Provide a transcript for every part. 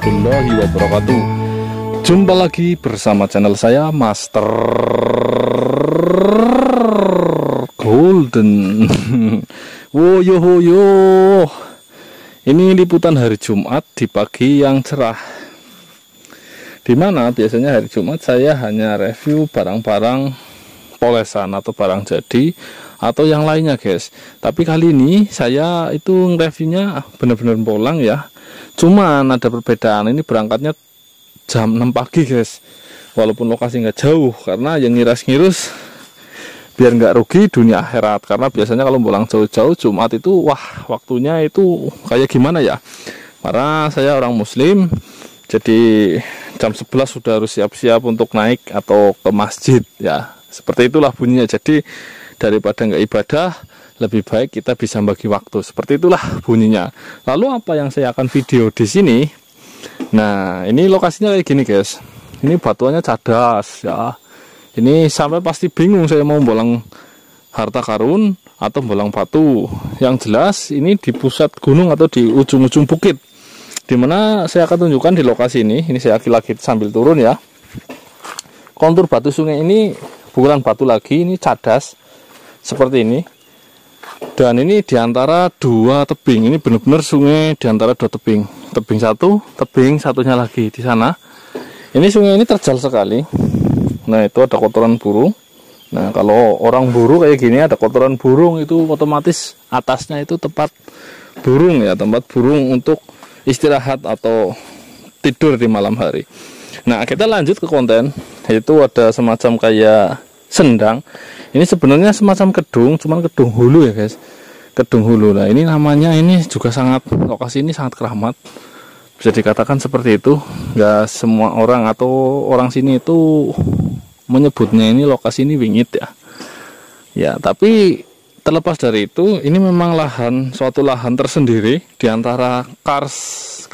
warahmatullahi wabarakatuh. Jumpa lagi bersama channel saya Master Golden. Woyo woyo. Ini liputan hari Jumat di pagi yang cerah, dimana biasanya hari Jumat saya hanya review barang-barang polesan atau barang jadi atau yang lainnya guys. Tapi kali ini saya itu reviewnya bener-bener polang ya. Cuman ada perbedaan, ini berangkatnya jam 6 pagi guys. Walaupun lokasi nggak jauh, karena yang ngiras-ngirus biar nggak rugi dunia akhirat. Karena biasanya kalau pulang jauh-jauh Jumat itu wah waktunya itu kayak gimana ya. Karena saya orang muslim, jadi jam 11 sudah harus siap-siap untuk naik atau ke masjid ya. Seperti itulah bunyinya. Jadi daripada nggak ibadah, lebih baik kita bisa bagi waktu. Seperti itulah bunyinya. Lalu apa yang saya akan video di sini? Nah, ini lokasinya kayak gini guys. Ini batuannya cadas ya. Ini sampai pasti bingung saya mau bolang harta karun atau bolang batu. Yang jelas ini di pusat gunung atau di ujung-ujung bukit. Dimana saya akan tunjukkan di lokasi ini. Ini saya lagi sambil turun ya. Kontur batu sungai ini bukan batu lagi, ini cadas seperti ini. Dan ini diantara dua tebing. Ini benar-benar sungai diantara dua tebing. Tebing satu, tebing satunya lagi di sana. Ini sungai ini terjal sekali. Nah, itu ada kotoran burung. Nah, kalau orang buru kayak gini ada kotoran burung, itu otomatis atasnya itu tempat burung ya, tempat burung untuk istirahat atau tidur di malam hari. Nah, kita lanjut ke konten, yaitu ada semacam kayak sendang. Ini sebenarnya semacam kedung, cuman kedung hulu ya guys. Kedung hulu. Nah, ini namanya, ini juga sangat, lokasi ini sangat keramat. Bisa dikatakan seperti itu. Nggak semua orang atau orang sini itu menyebutnya ini lokasi ini wingit ya. Ya, tapi terlepas dari itu, ini memang suatu lahan tersendiri di antara kars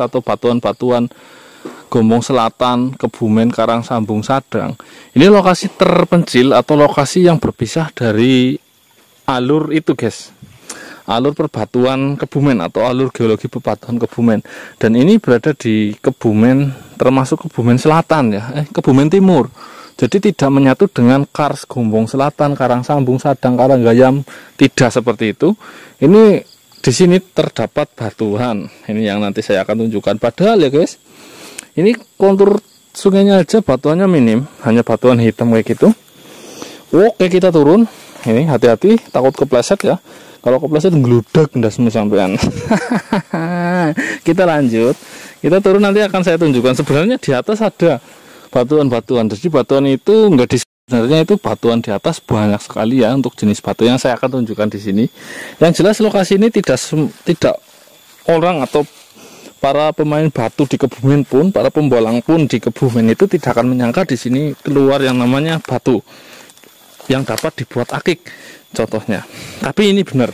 atau batuan-batuan Gombong Selatan, Kebumen, Karangsambung, Sadang. Ini lokasi terpencil atau lokasi yang berpisah dari alur itu guys. Alur perbatuan Kebumen atau alur geologi bebatuan Kebumen. Dan ini berada di Kebumen, termasuk Kebumen Selatan ya, Kebumen Timur. Jadi tidak menyatu dengan kars Gombong Selatan, Karangsambung, Sadang, Karanggayam, tidak seperti itu. Ini di sini terdapat batuan. Ini yang nanti saya akan tunjukkan. Padahal ya guys, ini kontur sungainya aja batuannya minim, hanya batuan hitam kayak gitu. Oke, kita turun. Ini hati-hati, takut kepleset ya. Kalau kepleset ngeludak ndasmu sampean. Kita lanjut. Kita turun, nanti akan saya tunjukkan. Sebenarnya di atas ada batuan-batuan. Jadi batuan itu enggak sebenarnya itu batuan di atas banyak sekali ya untuk jenis batu yang saya akan tunjukkan di sini. Yang jelas lokasi ini tidak orang atau para pemain batu di Kebumen pun, para pembolang pun di Kebumen itu tidak akan menyangka di sini keluar yang namanya batu yang dapat dibuat akik contohnya. Tapi ini benar,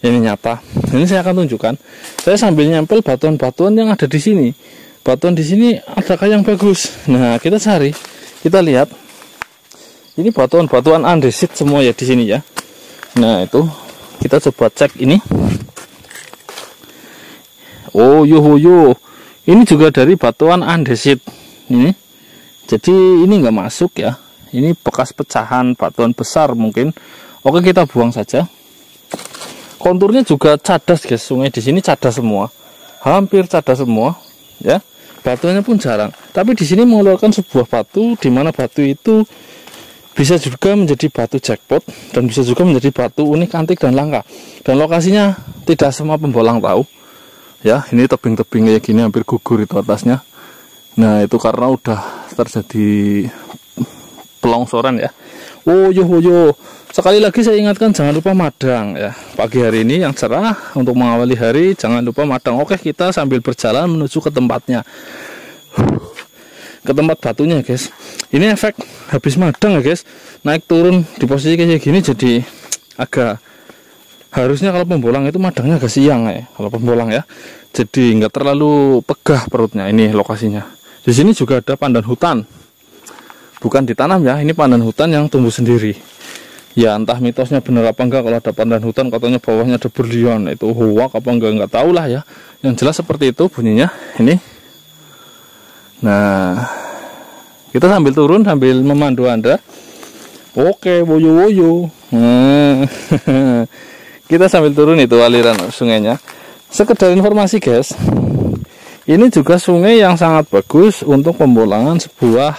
ini nyata. Ini saya akan tunjukkan. Saya sambil nyempel batuan-batuan yang ada di sini. Batuan di sini adakah yang bagus? Nah, kita cari, kita lihat. Ini batuan-batuan andesit semua ya di sini ya. Nah, itu kita coba cek ini. Oh yo. Ini juga dari batuan andesit ini. Jadi ini nggak masuk ya. Ini bekas pecahan batuan besar mungkin. Oke, kita buang saja. Konturnya juga cadas guys. Sungai di sini cadas semua. Hampir cadas semua ya. Batuannya pun jarang. Tapi di sini mengeluarkan sebuah batu, di mana batu itu bisa juga menjadi batu jackpot dan bisa juga menjadi batu unik, antik dan langka. Dan lokasinya tidak semua pembolang tahu. Ya, ini tebing-tebing kayak gini hampir gugur itu atasnya. Nah, itu karena udah terjadi pelongsoran ya. Oh yo. Sekali lagi saya ingatkan, jangan lupa madang ya. Pagi hari ini yang cerah untuk mengawali hari, jangan lupa madang. Oke, kita sambil berjalan menuju ke tempatnya. Ke tempat batunya guys. Ini efek habis madang ya guys. Naik turun di posisi kayak gini, jadi agak, harusnya kalau pembolang itu madangnya agak siang ya, kalau pembolang ya. Jadi nggak terlalu pegah perutnya. Ini lokasinya. Di sini juga ada pandan hutan. Bukan ditanam ya, ini pandan hutan yang tumbuh sendiri. Ya entah mitosnya benar apa enggak, kalau ada pandan hutan katanya bawahnya ada berlian, itu hoak apa enggak tahu lah ya. Yang jelas seperti itu bunyinya ini. Nah, kita sambil turun sambil memandu Anda. Oke, woyo-woyo. Kita sambil turun itu aliran sungainya. Sekedar informasi guys, ini juga sungai yang sangat bagus untuk pembuangan sebuah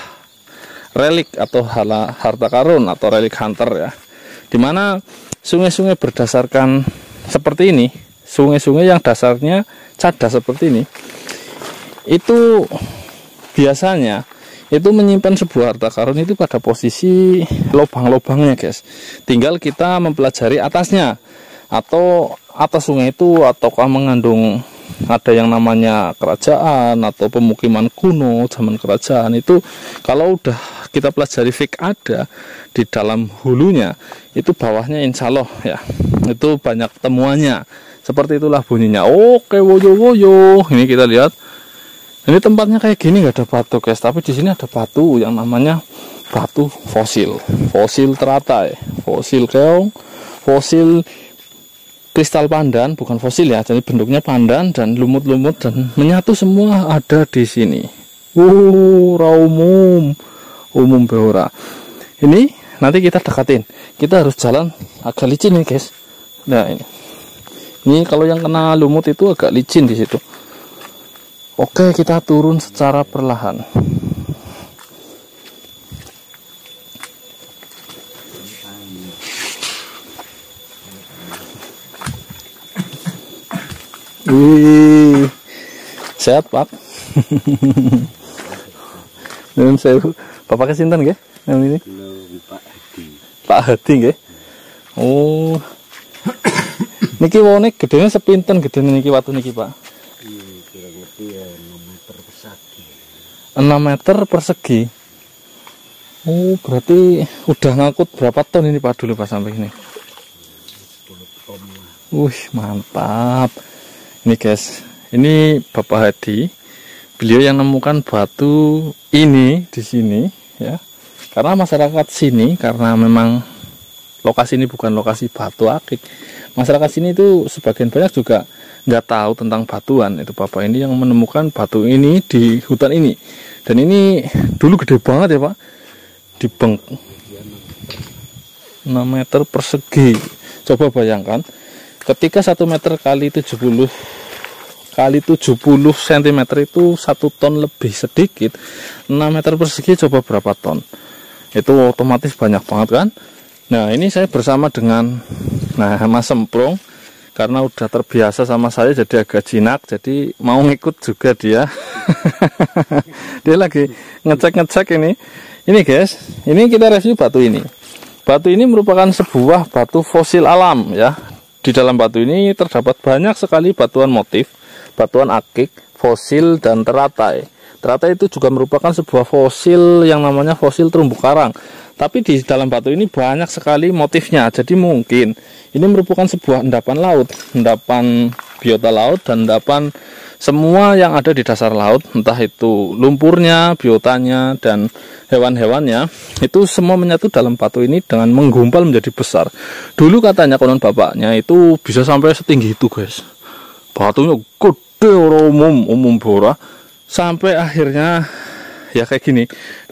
relik atau harta karun atau relik hunter ya. Dimana sungai-sungai berdasarkan seperti ini, sungai-sungai yang dasarnya cadas seperti ini, itu biasanya itu menyimpan sebuah harta karun itu pada posisi lubang-lubangnya guys. Tinggal kita mempelajari atasnya, atau atas sungai itu ataukah mengandung ada yang namanya kerajaan atau pemukiman kuno zaman kerajaan. Itu kalau udah kita pelajari fik ada di dalam hulunya, itu bawahnya insya Allah ya itu banyak temuannya. Seperti itulah bunyinya. Oke, woyo-woyo. Ini kita lihat, ini tempatnya kayak gini nggak ada batu guys, tapi di sini ada batu yang namanya batu fosil teratai, fosil keong, fosil kristal pandan, bukan fosil ya, jadi bentuknya pandan dan lumut-lumut dan menyatu semua ada di sini. Umum Behora. Ini nanti kita dekatin. Kita harus jalan agak licin nih guys. Nah ini kalau yang kena lumut itu agak licin di situ. Oke, kita turun secara perlahan. Wih, sehat Pak. Nun sewu. Bapak kesinten nggih? Ini Pak Hadi nggih. Oh. Niki wone gedene sepinten gedene niki watu niki, Pak? Iya, kurang lebih 6 meter persegi. 6 meter persegi. Oh, berarti udah ngangkut berapa ton ini Pak dulu Pak sampai ini? 10 ton lah. Wih, mantap. Ini guys, ini Bapak Hadi, beliau yang nemukan batu ini di sini ya. Karena masyarakat sini, karena memang lokasi ini bukan lokasi batu akik, masyarakat sini itu sebagian banyak juga nggak tahu tentang batuan. Itu Bapak ini yang menemukan batu ini di hutan ini, dan ini dulu gede banget ya Pak, di 6 meter persegi. Coba bayangkan, ketika 1 meter kali 70 cm itu 1 ton lebih sedikit, 6 meter persegi coba berapa ton, itu otomatis banyak banget kan. Nah ini saya bersama dengan Mas Semprong, karena udah terbiasa sama saya jadi agak jinak, jadi mau ngikut juga dia. Dia lagi ngecek ini guys, ini kita review batu ini. Batu ini merupakan sebuah batu fosil alam ya. Di dalam batu ini terdapat banyak sekali batuan motif, batuan akik, fosil, dan teratai. Teratai itu juga merupakan sebuah fosil yang namanya fosil terumbu karang. Tapi di dalam batu ini banyak sekali motifnya. Jadi mungkin ini merupakan sebuah endapan laut, endapan biota laut, dan endapan semua yang ada di dasar laut, entah itu lumpurnya, biotanya, dan hewan-hewannya, itu semua menyatu dalam batu ini dengan menggumpal menjadi besar. Dulu katanya konon bapaknya itu bisa sampai setinggi itu guys. Batunya gede, umum Behora, sampai akhirnya ya kayak gini,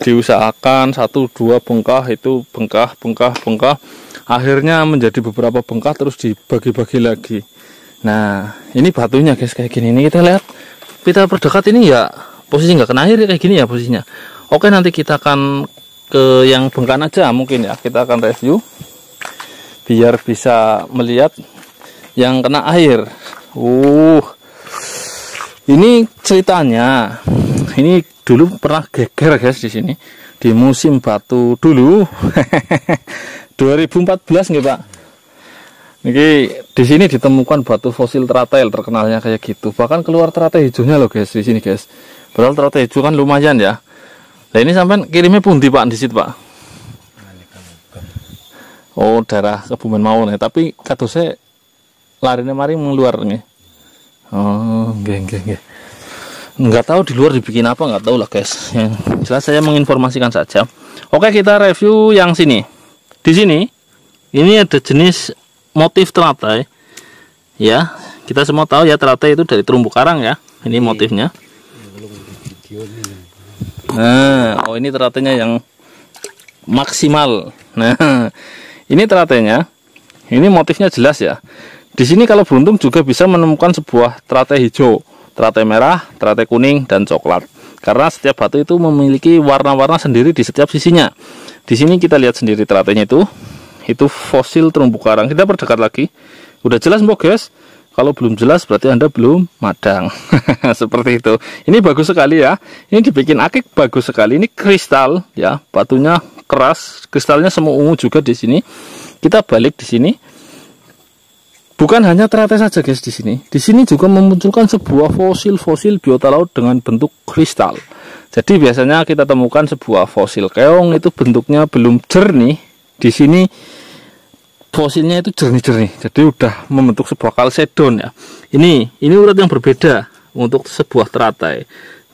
diusahakan 1-2 bengkah, itu bengkah, akhirnya menjadi beberapa bengkah terus dibagi-bagi lagi. Nah ini batunya guys kayak gini. Ini kita lihat, kita perdekat ini ya posisi nggak kena air kayak gini ya posisinya. Oke, nanti kita akan ke yang bengkahan aja mungkin ya, kita akan review biar bisa melihat yang kena air. Ini ceritanya, ini dulu pernah geger guys di sini di musim batu dulu. 2014 nggih Pak. Ini di sini ditemukan batu fosil teratai terkenalnya kayak gitu. Bahkan keluar teratai hijaunya loh guys di sini guys. Padahal teratai hijau kan lumayan ya. Nah ini sampai kirimnya pundi Pak di situ Pak? Oh, daerah Kebumen mawon ya. Tapi kadosnya larinya mari mengeluar nih. Oh, nggih. Nggak tahu di luar dibikin apa, nggak tahu lah guys. Yang jelas saya menginformasikan saja. Oke, kita review yang sini. Di sini ini ada jenis motif teratai ya. Kita semua tahu ya teratai itu dari terumbu karang ya. Ini motifnya. Nah, oh ini teratainya yang maksimal. Nah, ini teratainya. Ini motifnya jelas ya. Di sini kalau beruntung juga bisa menemukan sebuah teratai hijau, teratai merah, teratai kuning, dan coklat. Karena setiap batu itu memiliki warna-warna sendiri di setiap sisinya. Di sini kita lihat sendiri teratainya itu fosil terumbu karang. Kita perdekat lagi. Udah jelas mbok guys? Kalau belum jelas berarti Anda belum madang. Seperti itu. Ini bagus sekali ya. Ini dibikin akik bagus sekali. Ini kristal ya, batunya keras, kristalnya semu ungu juga di sini. Kita balik di sini. Bukan hanya teratai saja guys di sini. Di sini juga memunculkan sebuah fosil biota laut dengan bentuk kristal. Jadi biasanya kita temukan sebuah fosil keong itu bentuknya belum jernih. Di sini fosilnya itu jernih-jernih, jadi udah membentuk sebuah kalsedon ya. Ini urat yang berbeda untuk sebuah teratai.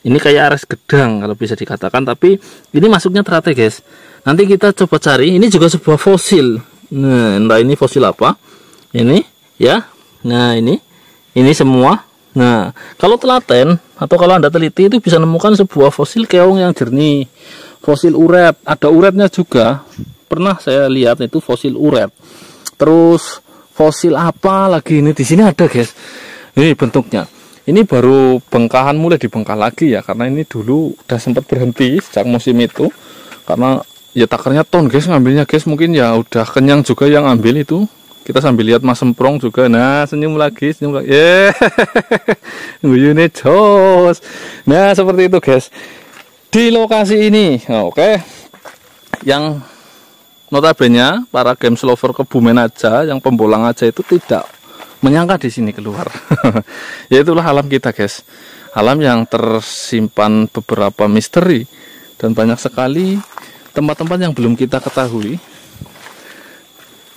Ini kayak ares gedang kalau bisa dikatakan, tapi ini masuknya teratai guys. Nanti kita coba cari. Ini juga sebuah fosil. Nah, entah ini fosil apa. Ini ya. Nah ini semua. Nah kalau telaten atau kalau Anda teliti itu bisa menemukan sebuah fosil keong yang jernih. Fosil uret, ada uretnya juga. Pernah saya lihat itu fosil uret. Terus fosil apa lagi ini di sini ada guys. Ini bentuknya. Ini baru bengkahan, mulai dibengkah lagi ya, karena ini dulu udah sempat berhenti sejak musim itu. Karena ya takarnya ton guys ngambilnya guys, mungkin ya udah kenyang juga yang ambil itu. Kita sambil lihat Mas Semprong juga. Nah, senyum lagi. Yeah. Nguyune jos. Nah, seperti itu guys. Di lokasi ini. Oke. Yang notabene para games lover Kebumen aja, yang pembolang aja itu tidak menyangka di sini keluar. Ya itulah alam kita guys, alam yang tersimpan beberapa misteri dan banyak sekali tempat-tempat yang belum kita ketahui,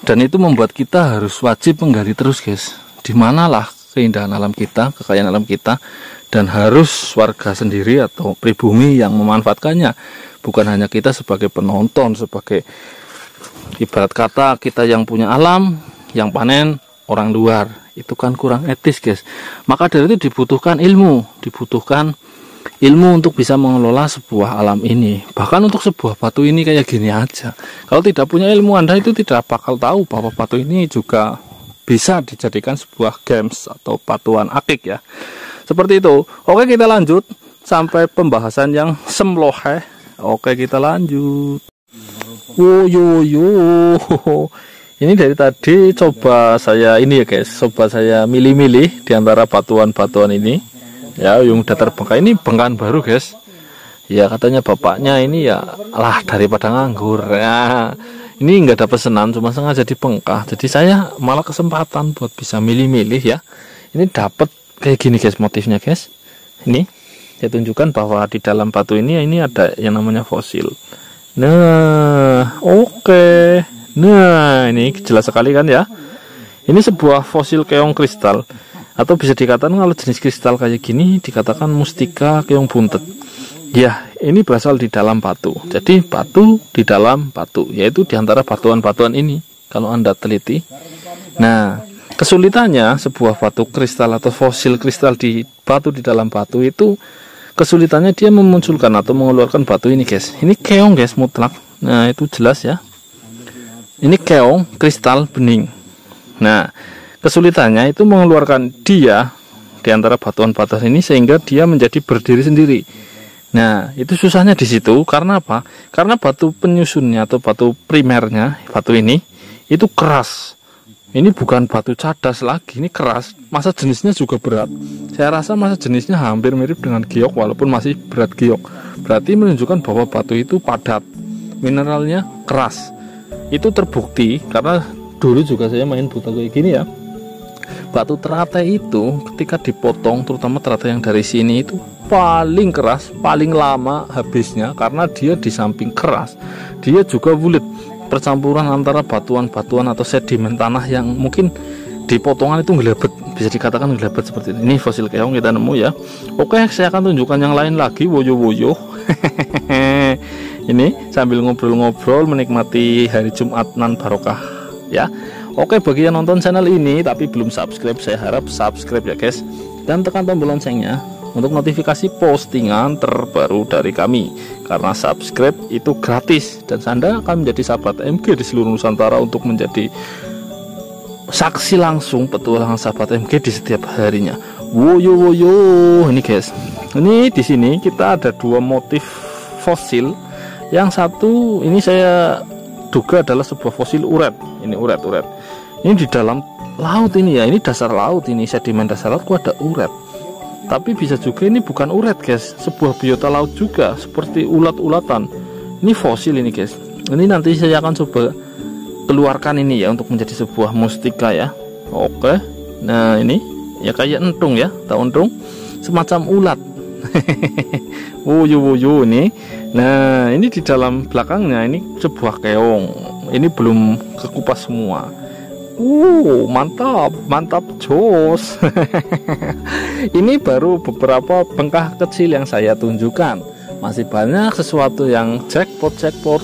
dan itu membuat kita harus wajib menggali terus guys, di manalah keindahan alam kita, kekayaan alam kita, dan harus warga sendiri atau pribumi yang memanfaatkannya, bukan hanya kita sebagai penonton, sebagai ibarat kata kita yang punya alam, yang panen orang luar. Itu kan kurang etis guys. Maka dari itu dibutuhkan ilmu untuk bisa mengelola sebuah alam ini. Bahkan untuk sebuah batu ini kayak gini aja, kalau tidak punya ilmu, Anda itu tidak bakal tahu bahwa batu ini juga bisa dijadikan sebuah games atau batuan akik ya. Seperti itu. Oke, kita lanjut sampai pembahasan yang semlohe. Oke, kita lanjut. Yo. Ini dari tadi coba saya ini ya guys, coba saya milih-milih di antara batuan-batuan ini. Ya, yang udah terbengkak ini bengkahan baru guys. Ya katanya bapaknya ini ya lah daripada nganggur. Ya, ini nggak ada pesanan, cuma sengaja dibengkah. Jadi saya malah kesempatan buat bisa milih-milih ya. Ini dapat kayak gini guys motifnya guys. Ini saya tunjukkan bahwa di dalam batu ini ada yang namanya fosil. Nah, oke. Nah, ini jelas sekali kan ya. Ini sebuah fosil keong kristal, atau bisa dikatakan kalau jenis kristal kayak gini dikatakan mustika keong buntet. Ya, ini berasal di dalam batu. Jadi batu di dalam batu, yaitu di antara batuan-batuan ini kalau Anda teliti. Nah, kesulitannya sebuah batu kristal atau fosil kristal di batu di dalam batu itu, kesulitannya dia memunculkan atau mengeluarkan batu ini guys. Ini keong guys mutlak. Nah itu jelas ya. Ini keong kristal bening. Nah kesulitannya itu mengeluarkan dia di antara batuan-batuan ini sehingga dia menjadi berdiri sendiri. Nah itu susahnya di situ. Karena apa? Karena batu penyusunnya atau batu primernya, batu ini itu keras. Ini bukan batu cadas lagi, ini keras. Masa jenisnya juga berat. Saya rasa masa jenisnya hampir mirip dengan giok walaupun masih berat giok. Berarti menunjukkan bahwa batu itu padat, mineralnya keras. Itu terbukti karena dulu juga saya main batu kayak gini ya. Batu teratai itu ketika dipotong, terutama teratai yang dari sini itu paling keras, paling lama habisnya karena dia di samping keras, dia juga bulat. Percampuran antara batuan-batuan atau sedimen tanah yang mungkin di potongan itu ngelebet, bisa dikatakan ngelebet seperti ini. Ini fosil keong kita nemu ya. Oke, saya akan tunjukkan yang lain lagi. Woyo Ini sambil ngobrol-ngobrol menikmati hari Jumat nan barokah ya. Oke, bagi yang nonton channel ini tapi belum subscribe, saya harap subscribe ya guys, dan tekan tombol loncengnya untuk notifikasi postingan terbaru dari kami, karena subscribe itu gratis dan Anda akan menjadi sahabat MG di seluruh Nusantara untuk menjadi saksi langsung petualangan sahabat MG di setiap harinya. Woyo ini guys, ini di sini kita ada dua motif fosil. Yang satu ini saya duga adalah sebuah fosil uret. Ini uret. Ini di dalam laut ini ya, ini dasar laut, ini sedimen dasar laut kok ada uret. Tapi bisa juga ini bukan uret guys, sebuah biota laut juga seperti ulat-ulatan. Ini fosil ini guys. Ini nanti saya akan coba keluarkan ini ya untuk menjadi sebuah mustika ya. Oke. Nah, ini ya kayak entung ya, tahu entung? Semacam ulat. Wuyu ini. Nah, ini di dalam belakangnya ini sebuah keong. Ini belum kekupas semua. Mantap jos. Ini baru beberapa bengkah kecil yang saya tunjukkan. Masih banyak sesuatu yang jackpot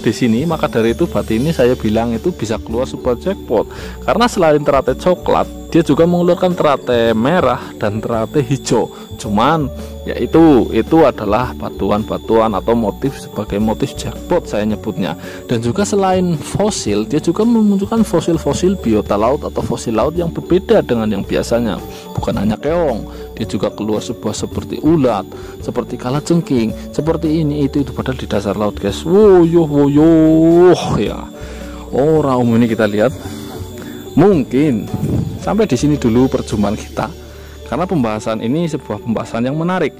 di sini. Maka dari itu berarti ini saya bilang itu bisa keluar sebuah jackpot. Karena selain teratai coklat, dia juga mengeluarkan teratai merah dan teratai hijau. Cuman ya itu adalah batuan-batuan atau motif sebagai motif jackpot saya nyebutnya. Dan juga selain fosil, dia juga memunculkan fosil-fosil biota laut atau fosil laut yang berbeda dengan yang biasanya. Bukan hanya keong, dia juga keluar sebuah seperti ulat, seperti kalajengking, seperti ini itu padahal di dasar laut guys. Woyo ya. Raum ini kita lihat. Mungkin sampai di sini dulu perjumpaan kita, karena pembahasan ini sebuah pembahasan yang menarik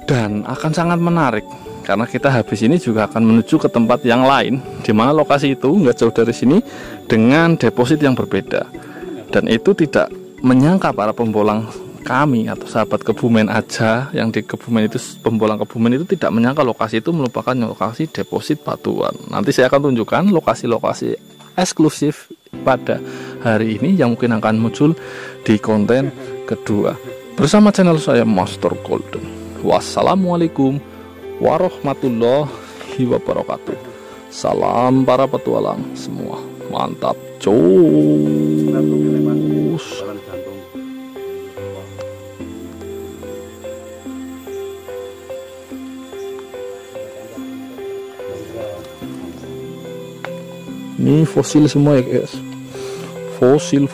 dan akan sangat menarik karena kita habis ini juga akan menuju ke tempat yang lain, di mana lokasi itu nggak jauh dari sini dengan deposit yang berbeda. Dan itu tidak menyangka para pembolang kami atau sahabat Kebumen aja yang di Kebumen itu, pembolang Kebumen itu tidak menyangka lokasi itu merupakan lokasi deposit batuan. Nanti saya akan tunjukkan lokasi-lokasi eksklusif pada hari ini yang mungkin akan muncul di konten kedua bersama channel saya Master Golden. Wassalamualaikum warahmatullahi wabarakatuh. Salam para petualang semua, mantap jos. Ini fosil semua ya guys, fosil